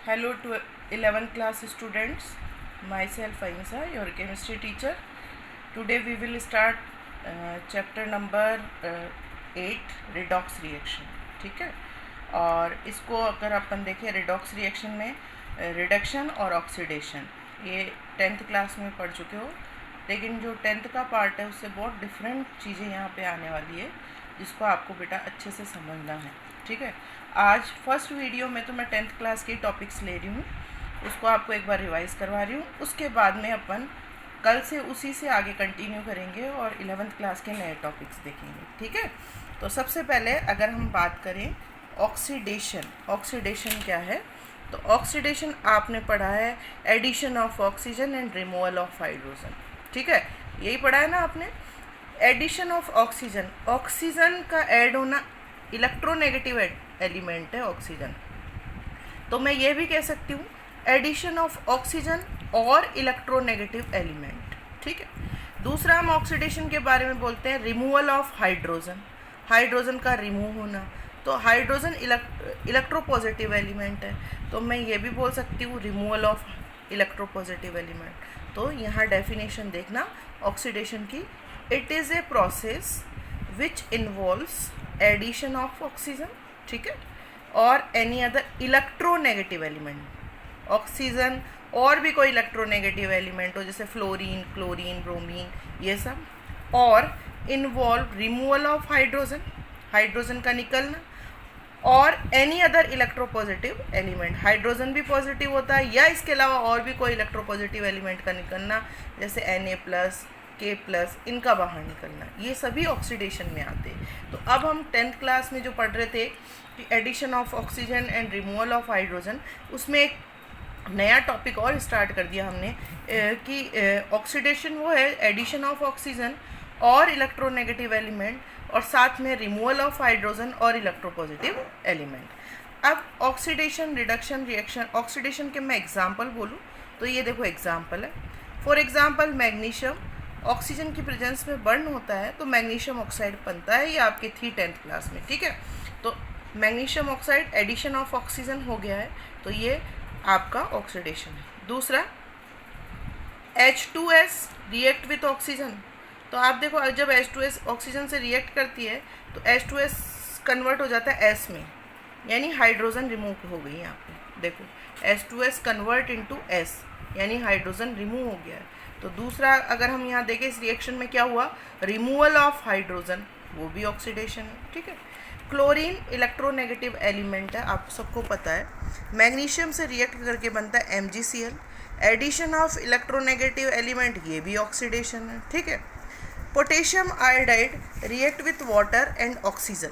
Hello to 11th class students. Myself Ainsa, your chemistry teacher. Today we will start chapter number 8 redox reaction. ठीक है, और इसको अगर अपन देखें redox reaction में रिडक्शन और ऑक्सीडेशन ये 10th क्लास में पढ़ चुके हो, लेकिन जो 10th का पार्ट है उससे बहुत डिफरेंट चीज़ें यहाँ पे आने वाली है जिसको आपको बेटा अच्छे से समझना है। ठीक है, आज फर्स्ट वीडियो में तो मैं 10th क्लास के टॉपिक्स ले रही हूँ, उसको आपको एक बार रिवाइज करवा रही हूँ। उसके बाद में अपन कल से उसी से आगे कंटिन्यू करेंगे और 11th क्लास के नए टॉपिक्स देखेंगे। ठीक है, तो सबसे पहले अगर हम बात करें ऑक्सीडेशन, ऑक्सीडेशन क्या है, तो ऑक्सीडेशन आपने पढ़ा है addition of oxygen and removal of hydrogen. ठीक है, यही पढ़ा है ना आपने। एडिशन ऑफ ऑक्सीजन, ऑक्सीजन का ऐड होना इलेक्ट्रोनेगेटिव एलिमेंट है ऑक्सीजन, तो मैं ये भी कह सकती हूँ एडिशन ऑफ ऑक्सीजन और इलेक्ट्रोनेगेटिव एलिमेंट। ठीक है, दूसरा हम ऑक्सीडेशन के बारे में बोलते हैं रिमूवल ऑफ हाइड्रोजन, हाइड्रोजन का रिमूव होना, तो हाइड्रोजन इलेक्ट्रोपॉजिटिव एलिमेंट है, तो मैं ये भी बोल सकती हूँ रिमूवल ऑफ इलेक्ट्रोपॉजिटिव एलिमेंट। तो यहाँ डेफिनेशन देखना ऑक्सीडेशन की, it is a process which involves addition of oxygen, ठीक है, और any other electronegative element. Oxygen और भी कोई इलेक्ट्रोनेगेटिव एलिमेंट हो जैसे फ्लोरीन, क्लोरीन, ब्रोमीन, ये सब, और involve removal of hydrogen, hydrogen का निकलना, और any other electropositive element, hydrogen भी पॉजिटिव होता है या इसके अलावा और भी कोई इलेक्ट्रोपॉजिटिव एलिमेंट का निकलना जैसे Na+, K+, इनका बाहर निकलना, ये सभी ऑक्सीडेशन में आते हैं। तो अब हम 10th क्लास में जो पढ़ रहे थे कि addition of oxygen and removal of hydrogen, उसमें एक नया टॉपिक और स्टार्ट कर दिया हमने कि ऑक्सीडेशन वो है एडिशन ऑफ ऑक्सीजन और इलेक्ट्रोनेगेटिव एलिमेंट, और साथ में रिमूवल ऑफ हाइड्रोजन और इलेक्ट्रोपॉजिटिव एलिमेंट। अब ऑक्सीडेशन रिडक्शन रिएक्शन, ऑक्सीडेशन के मैं एग्जांपल बोलूँ तो ये देखो एग्जांपल है। फॉर एग्जांपल मैग्नीशियम, ऑक्सीजन की प्रेजेंस में बर्न होता है तो मैग्नीशियम ऑक्साइड बनता है, ये आपके थी 10th क्लास में। ठीक है, तो magnesium oxide addition of oxygen हो गया है, तो ये आपका ऑक्सीडेशन है। दूसरा H2S रिएक्ट विथ ऑक्सीजन, तो आप देखो जब H2S ऑक्सीजन से रिएक्ट करती है तो H2S कन्वर्ट हो जाता है S में, यानी हाइड्रोजन रिमूव हो गई। यहाँ पे देखो H2S कन्वर्ट इनटू S, यानी हाइड्रोजन रिमूव हो गया है। तो दूसरा अगर हम यहाँ देखें इस रिएक्शन में क्या हुआ, रिमूवल ऑफ हाइड्रोजन, वो भी ऑक्सीडेशन है। ठीक है, क्लोरीन इलेक्ट्रोनेगेटिव एलिमेंट है, आप सबको पता है। मैग्नीशियम से रिएक्ट करके बनता है MgCl, addition of electronegative element, ये भी ऑक्सीडेशन है। ठीक है, potassium iodide react with water and oxygen,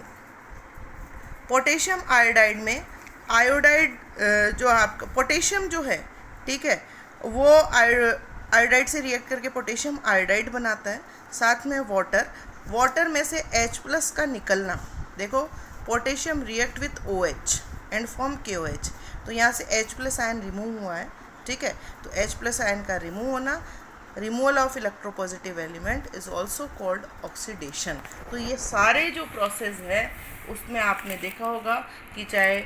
potassium iodide में आयोडाइड जो आपका पोटेशियम जो है, ठीक है, वो आयोडाइड से रिएक्ट करके पोटेशियम आयोडाइड बनाता है, साथ में वाटर, वाटर में से H+ का निकलना, देखो potassium react with OH and form KOH, तो यहाँ से H+ आयन रिमूव हुआ है। ठीक है, तो H+ आयन का रिमूव होना, removal of electropositive element is also called oxidation. तो ये सारे जो प्रोसेस है उसमें आपने देखा होगा कि चाहे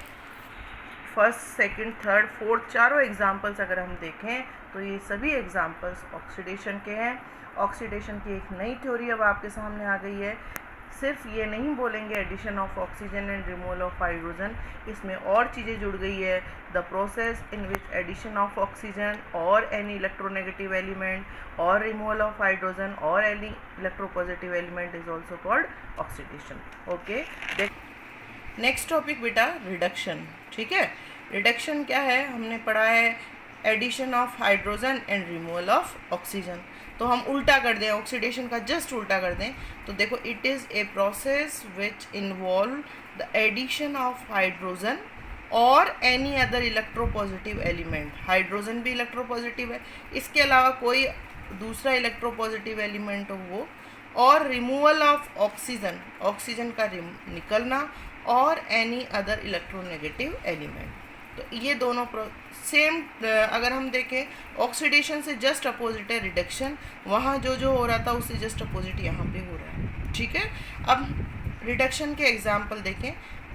फर्स्ट, सेकंड, थर्ड, फोर्थ, चारों एग्जांपल्स अगर हम देखें तो ये सभी एग्जांपल्स ऑक्सीडेशन के हैं। ऑक्सीडेशन की एक नई थ्योरी अब आपके सामने आ गई है, सिर्फ ये नहीं बोलेंगे addition of oxygen and removal of hydrogen, इसमें और चीज़ें जुड़ गई है। The process in which addition of oxygen और एनी इलेक्ट्रोनेगेटिव एलिमेंट और रिमूवल ऑफ हाइड्रोजन और any electropositive element is also called oxidation. Okay, next topic बेटा रिडक्शन। ठीक है, रिडक्शन क्या है, हमने पढ़ा है addition of hydrogen and removal of oxygen, तो हम उल्टा कर दें, ऑक्सीडेशन का जस्ट उल्टा कर दें, तो देखो it is a process which involve the addition of hydrogen और any other electropositive element, hydrogen भी इलेक्ट्रोपॉजिटिव है, इसके अलावा कोई दूसरा इलेक्ट्रोपॉजिटिव एलिमेंट हो वो, और रिमूवल ऑफ ऑक्सीजन, ऑक्सीजन का निकलना, और एनी अदर इलेक्ट्रोनेगेटिव एलिमेंट। तो ये दोनों सेम, अगर हम देखें ऑक्सीडेशन से जस्ट अपोजिट है रिडक्शन, वहाँ जो जो हो रहा था उससे जस्ट अपोजिट यहाँ पे हो रहा है। ठीक है, अब रिडक्शन के एग्जांपल देखें।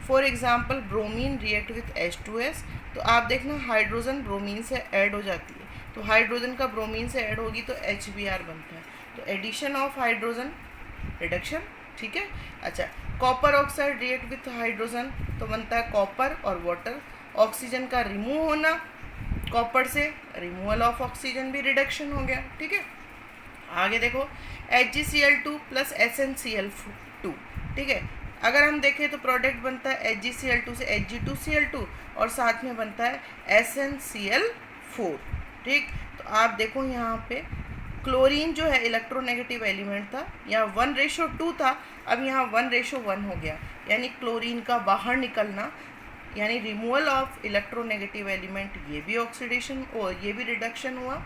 For example bromine react with H2S तो आप देखना हाइड्रोजन ब्रोमीन से ऐड हो जाती है, तो हाइड्रोजन का ब्रोमीन से ऐड होगी तो HBr बनता है, तो एडिशन ऑफ हाइड्रोजन रिडक्शन, ठीक है। अच्छा, copper oxide react with hydrogen तो बनता है कॉपर और वाटर, ऑक्सीजन का रिमूव होना कॉपर से, रिमूवल ऑफ ऑक्सीजन भी रिडक्शन हो गया, ठीक है। आगे देखो HgCl2 प्लस SnCl2, ठीक है। अगर हम देखें तो प्रोडक्ट बनता है HgCl2 से Hg2Cl2 और साथ में बनता है SnCl4, ठीक। तो आप देखो यहाँ पे क्लोरीन जो है इलेक्ट्रोनेगेटिव एलिमेंट था, यहाँ 1:2 था, अब यहाँ 1:1 हो गया, यानी क्लोरीन का बाहर निकलना, यानी रिमूवल ऑफ इलेक्ट्रोनेगेटिव एलिमेंट, ये भी ऑक्सीडेशन और ये भी रिडक्शन हुआ।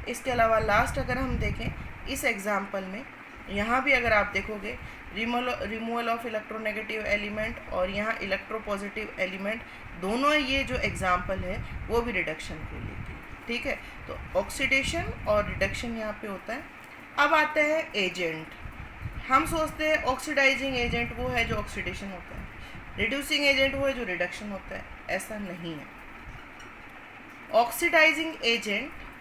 इसके अलावा लास्ट अगर हम देखें इस एग्जाम्पल में, यहाँ भी अगर आप देखोगे रिमूवल ऑफ इलेक्ट्रोनेगेटिव एलिमेंट और यहाँ इलेक्ट्रोपॉजिटिव एलिमेंट, दोनों ये जो एग्जाम्पल है वो भी रिडक्शन के लिए थी, ठीक है। तो ऑक्सीडेशन और रिडक्शन यहाँ पे होता है। अब आता है एजेंट। हम सोचते हैं ऑक्सीडाइजिंग एजेंट वो है जो ऑक्सीडेशन होता है, रिड्यूसिंग एजेंट वो है जो रिडक्शन होता है, ऐसा नहीं है। ऑक्सीडाइजिंग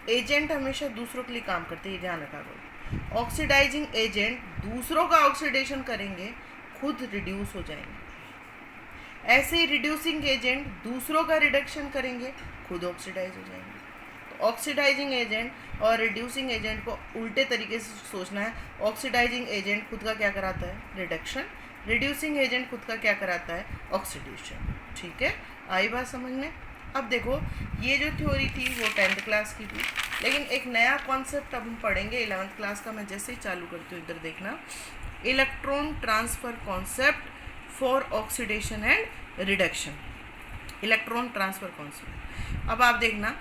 एजेंट हमेशा दूसरों के लिए काम करते हैं, ये ध्यान रखा करो। ऑक्सीडाइजिंग एजेंट दूसरों का ऑक्सीडेशन करेंगे, खुद रिड्यूस हो जाएंगे। ऐसे ही रिड्यूसिंग एजेंट दूसरों का रिडक्शन करेंगे, खुद ऑक्सीडाइज हो जाएंगे। तो ऑक्सीडाइजिंग एजेंट और रिड्यूसिंग एजेंट को उल्टे तरीके से सोचना है। ऑक्सीडाइजिंग एजेंट खुद का क्या कराता है, रिडक्शन, रिड्यूसिंग एजेंट खुद का क्या कराता है, ऑक्सीडेशन, ठीक है। आई बात समझ में। अब देखो ये जो थ्योरी थी वो 10th क्लास की थी, लेकिन एक नया कॉन्सेप्ट अब हम पढ़ेंगे 11th क्लास का। मैं जैसे ही चालू करती हूँ इधर देखना, electron transfer concept for oxidation and reduction, electron transfer concept. अब आप देखना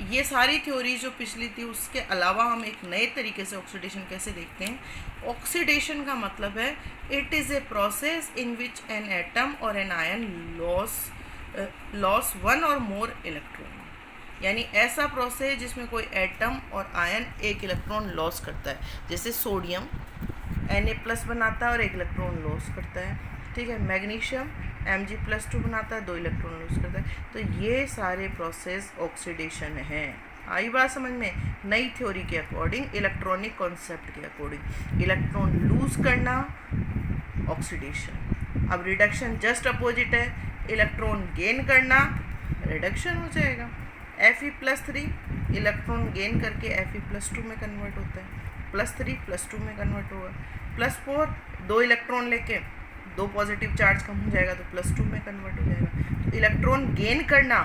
ये सारी थ्योरी जो पिछली थी उसके अलावा हम एक नए तरीके से ऑक्सीडेशन कैसे देखते हैं। ऑक्सीडेशन का मतलब है it is a process in which an atom और एन आयन लॉस वन और मोर इलेक्ट्रॉन, यानी ऐसा प्रोसेस जिसमें कोई एटम और आयन एक इलेक्ट्रॉन लॉस करता है। जैसे सोडियम Na+ बनाता है और एक इलेक्ट्रॉन लॉस करता है, ठीक है। मैग्नीशियम Mg+2 बनाता है, 2 इलेक्ट्रॉन लॉस करता है। तो ये सारे प्रोसेस ऑक्सीडेशन हैं। आई बात समझ में। नई थ्योरी के अकॉर्डिंग, इलेक्ट्रॉनिक कॉन्सेप्ट के अकॉर्डिंग, इलेक्ट्रॉन लूज करना ऑक्सीडेशन। अब रिडक्शन जस्ट अपोजिट है, इलेक्ट्रॉन गेन करना रिडक्शन हो जाएगा। Fe+3 इलेक्ट्रॉन गेन करके Fe+2 में कन्वर्ट होता है, +3 +2 में कन्वर्ट होगा, +4 2 इलेक्ट्रॉन लेके 2 पॉजिटिव चार्ज कम हो जाएगा तो +2 में कन्वर्ट हो जाएगा। तो इलेक्ट्रॉन गेन करना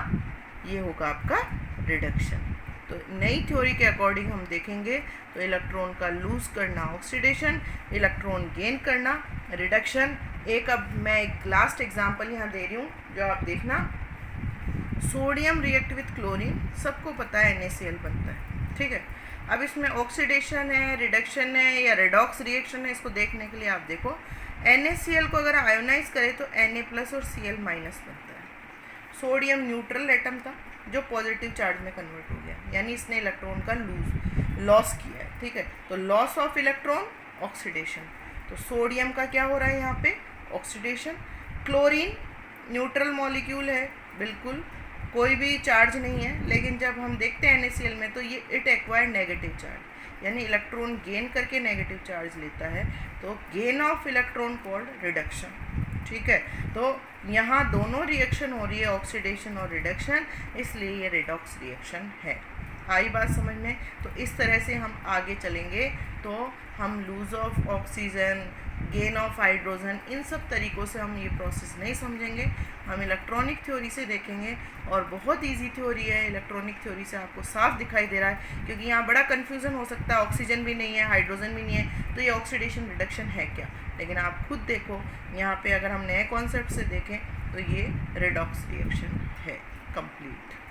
ये होगा आपका रिडक्शन। तो नई थ्योरी के अकॉर्डिंग हम देखेंगे तो इलेक्ट्रॉन का लूज करना ऑक्सीडेशन, इलेक्ट्रॉन गेन करना रिडक्शन। एक अब मैं एक लास्ट एग्जांपल यहाँ दे रही हूँ जो आप देखना। सोडियम रिएक्ट विथ क्लोरीन, सबको पता है NaCl बनता है, ठीक है। अब इसमें ऑक्सीडेशन है, रिडक्शन है या रेडॉक्स रिएक्शन है, इसको देखने के लिए आप देखो NaCl को अगर आयोनाइज करें तो Na+ और Cl- बनता है। सोडियम न्यूट्रल एटम था जो पॉजिटिव चार्ज में कन्वर्ट हो गया, यानी इसने इलेक्ट्रॉन का लॉस किया है, ठीक है। तो लॉस ऑफ इलेक्ट्रॉन ऑक्सीडेशन, तो सोडियम का क्या हो रहा है यहाँ पे, ऑक्सीडेशन। क्लोरीन न्यूट्रल मॉलिक्यूल है, बिल्कुल कोई भी चार्ज नहीं है, लेकिन जब हम देखते हैं NaCl में तो ये इट एक्वायर्ड नेगेटिव चार्ज, यानी इलेक्ट्रॉन गेन करके नेगेटिव चार्ज लेता है, तो gain of electron called reduction, ठीक है। तो यहाँ दोनों रिएक्शन हो रही है, ऑक्सीडेशन और रिडक्शन, इसलिए ये रेडॉक्स रिएक्शन है। आई बात समझ में। तो इस तरह से हम आगे चलेंगे तो हम loss of oxygen, gain of hydrogen, इन सब तरीक़ों से हम ये प्रोसेस नहीं समझेंगे, हम इलेक्ट्रॉनिक थ्योरी से देखेंगे। और बहुत इजी थ्योरी है, इलेक्ट्रॉनिक थ्योरी से आपको साफ दिखाई दे रहा है, क्योंकि यहाँ बड़ा कन्फ्यूज़न हो सकता है, ऑक्सीजन भी नहीं है, हाइड्रोजन भी नहीं है, तो ये ऑक्सीडेशन रिडक्शन है क्या। लेकिन आप खुद देखो यहाँ पे अगर हम नए कॉन्सेप्ट से देखें तो ये रेडॉक्स रिएक्शन है, कंप्लीट।